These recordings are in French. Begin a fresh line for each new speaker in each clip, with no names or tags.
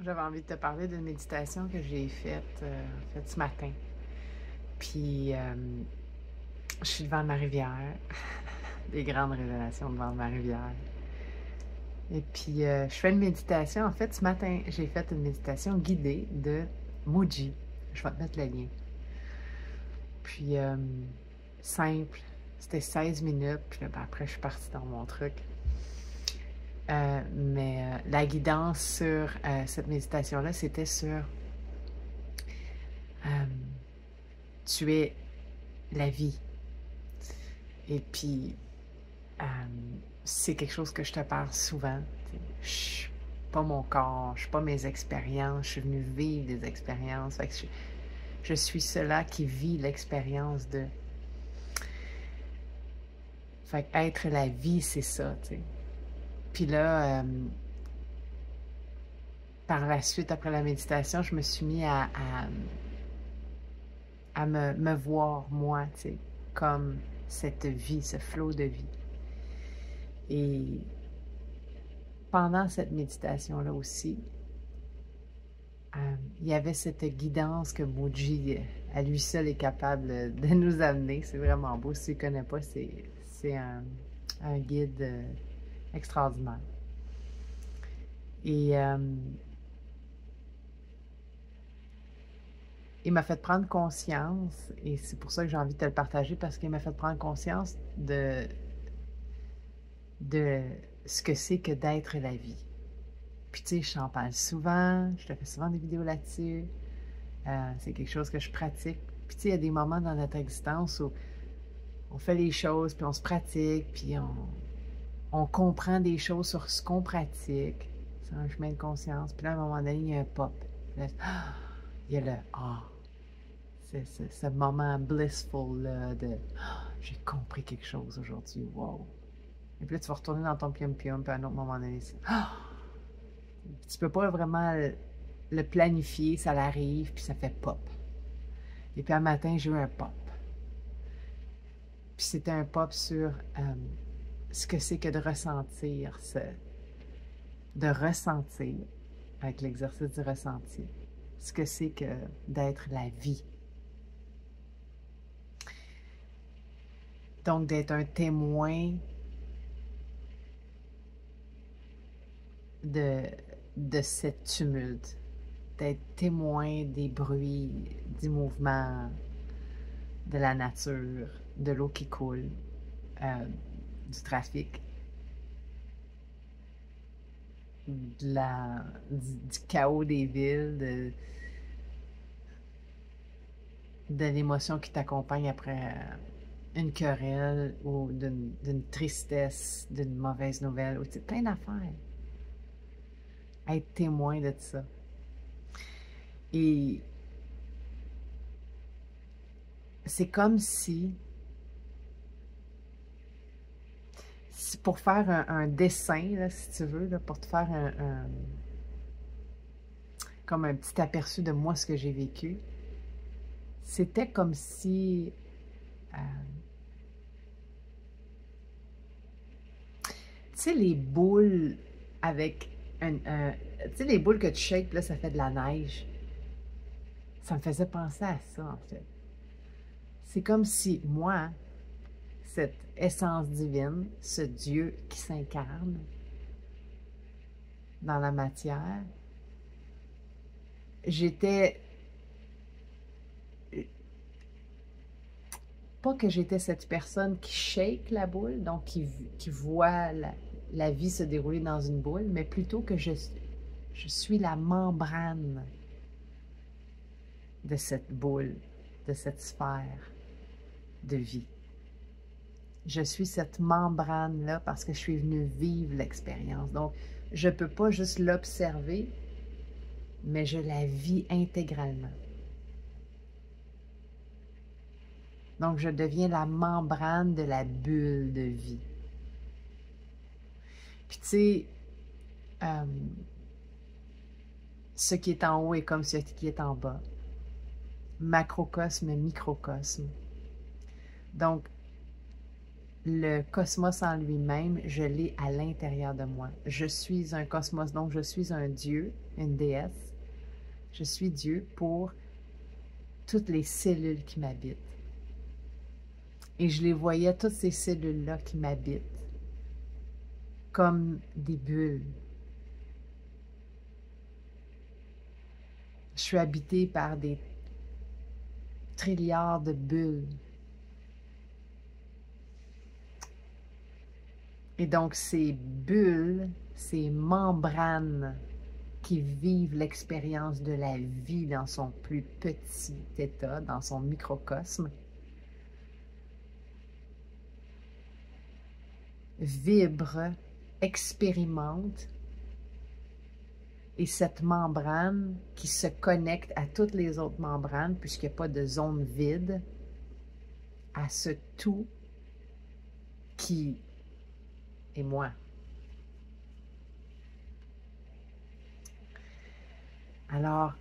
j'avais envie de te parler d'une méditation que j'ai faite en fait, ce matin. Puis, je suis devant ma rivière, des grandes révélations devant ma rivière. Et puis, je fais une méditation. En fait, ce matin, j'ai fait une méditation guidée de Muji. Je vais te mettre le lien. Puis, simple, c'était 16 minutes. Puis là, ben, après, je suis partie dans mon truc. Mais la guidance sur cette méditation-là, c'était sur euh, tu es la vie. Et puis, euh, c'est quelque chose que je te parle souvent. Je suis pas mon corps, je suis pas mes expériences, je suis venue vivre des expériences. Fait que je suis cela qui vit l'expérience de. Fait que être la vie, c'est ça, tu sais. Puis là, par la suite, après la méditation, je me suis mis à me voir, moi, tu sais, comme cette vie, ce flot de vie. Et pendant cette méditation-là aussi, il y avait cette guidance que Muji, à lui seul, est capable de nous amener. C'est vraiment beau. Si tu ne connais pas, c'est un guide extraordinaire. Et il m'a fait prendre conscience, et c'est pour ça que j'ai envie de te le partager, parce qu'il m'a fait prendre conscience de ce que c'est que d'être la vie. Puis tu sais, je t'en parle souvent, je te fais souvent des vidéos là-dessus. C'est quelque chose que je pratique. Puis tu sais, il y a des moments dans notre existence où on fait les choses, puis on se pratique, puis on comprend des choses sur ce qu'on pratique. C'est un chemin de conscience. Puis là, à un moment donné, il y a un pop. Là, il y a le « Ah! » C'est ce moment blissful là, de « J'ai compris quelque chose aujourd'hui. Wow! » Et puis là, tu vas retourner dans ton pium-pium, puis à un autre moment donné, c'est « Ah! » Tu peux pas vraiment le planifier, ça l'arrive, puis ça fait pop. Et puis un matin, j'ai eu un pop. Puis c'était un pop sur ce que c'est que de ressentir, avec l'exercice du ressenti, ce que c'est que d'être la vie. Donc d'être un témoin de, de cette tumulte, d'être témoin des bruits, du mouvement, de la nature, de l'eau qui coule, du trafic, du chaos des villes, de l'émotion qui t'accompagne après une querelle ou d'une tristesse, d'une mauvaise nouvelle, ou plein d'affaires. Être témoin de ça. Et c'est comme si pour faire un dessin, là, si tu veux, là, pour te faire comme un petit aperçu de moi, ce que j'ai vécu, c'était comme si tu sais, les boules avec tu sais, les boules que tu shakes, là, ça fait de la neige. Ça me faisait penser à ça, en fait. C'est comme si moi, cette essence divine, ce Dieu qui s'incarne dans la matière, j'étais... Pas que j'étais cette personne qui shake la boule, donc qui voit la vie se dérouler dans une boule, mais plutôt que je suis la membrane de cette boule, de cette sphère de vie. Je suis cette membrane-là parce que je suis venue vivre l'expérience. Donc, je ne peux pas juste l'observer, mais je la vis intégralement. Donc, je deviens la membrane de la bulle de vie. Puis, tu sais, ce qui est en haut est comme ce qui est en bas. Macrocosme, microcosme. Donc, le cosmos en lui-même, je l'ai à l'intérieur de moi. Je suis un cosmos, donc je suis un dieu, une déesse. Je suis Dieu pour toutes les cellules qui m'habitent. Et je les voyais, toutes ces cellules-là qui m'habitent, comme des bulles. Je suis habitée par des trilliards de bulles. Et donc, ces bulles, ces membranes qui vivent l'expérience de la vie dans son plus petit état, dans son microcosme, vibrent, expérimentent, et cette membrane qui se connecte à toutes les autres membranes, puisqu'il n'y a pas de zone vide, à ce tout qui est moi. Alors,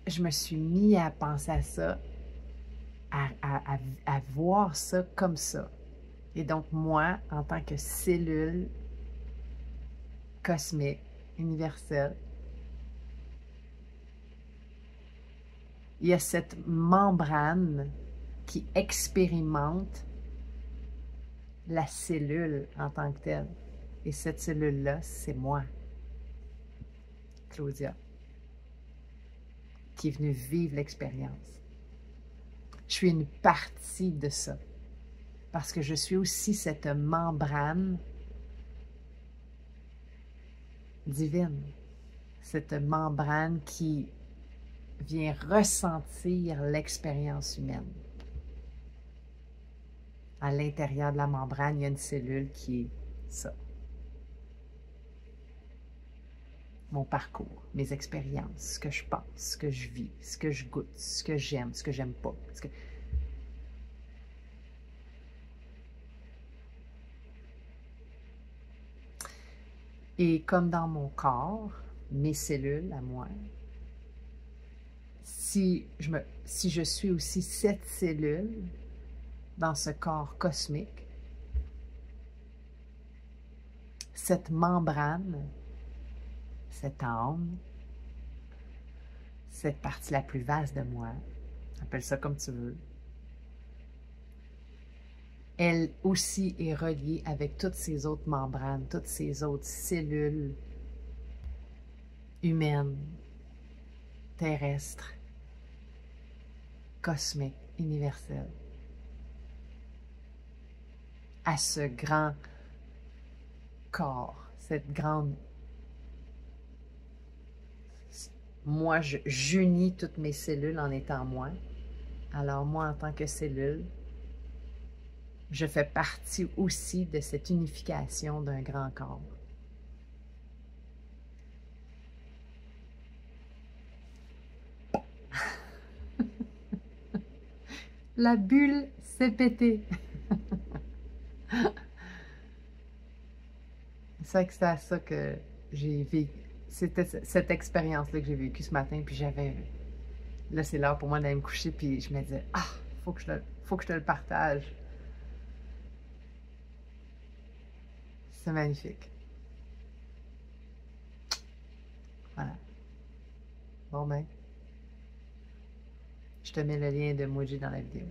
je me suis mis à penser à ça, à voir ça comme ça. Et donc, moi, en tant que cellule cosmique, universelle, il y a cette membrane qui expérimente la cellule en tant que telle. Et cette cellule-là, c'est moi, Claudia, qui est venue vivre l'expérience. Je suis une partie de ça, parce que je suis aussi cette membrane divine, cette membrane qui vient ressentir l'expérience humaine. À l'intérieur de la membrane, il y a une cellule qui est ça. Mon parcours, mes expériences, ce que je pense, ce que je vis, ce que je goûte, ce que j'aime, ce que j'aime pas. Et comme dans mon corps, mes cellules à moi, si je suis aussi cette cellule dans ce corps cosmique, cette membrane, cette âme, cette partie la plus vaste de moi, appelle ça comme tu veux, elle aussi est reliée avec toutes ces autres membranes, toutes ces autres cellules humaines, terrestres, cosmiques, universelles, à ce grand corps, cette grande... Moi, j'unis toutes mes cellules en étant moi. Alors moi, en tant que cellule, je fais partie aussi de cette unification d'un grand corps. La bulle s'est pétée. C'est vrai que c'était à ça que j'ai vécu. C'était cette expérience-là que j'ai vécue ce matin, puis j'avais... Là, c'est l'heure pour moi d'aller me coucher, puis je me disais, ah, faut que je te le partage. C'est magnifique. Voilà. Bon ben, je te mets le lien de Muji dans la vidéo.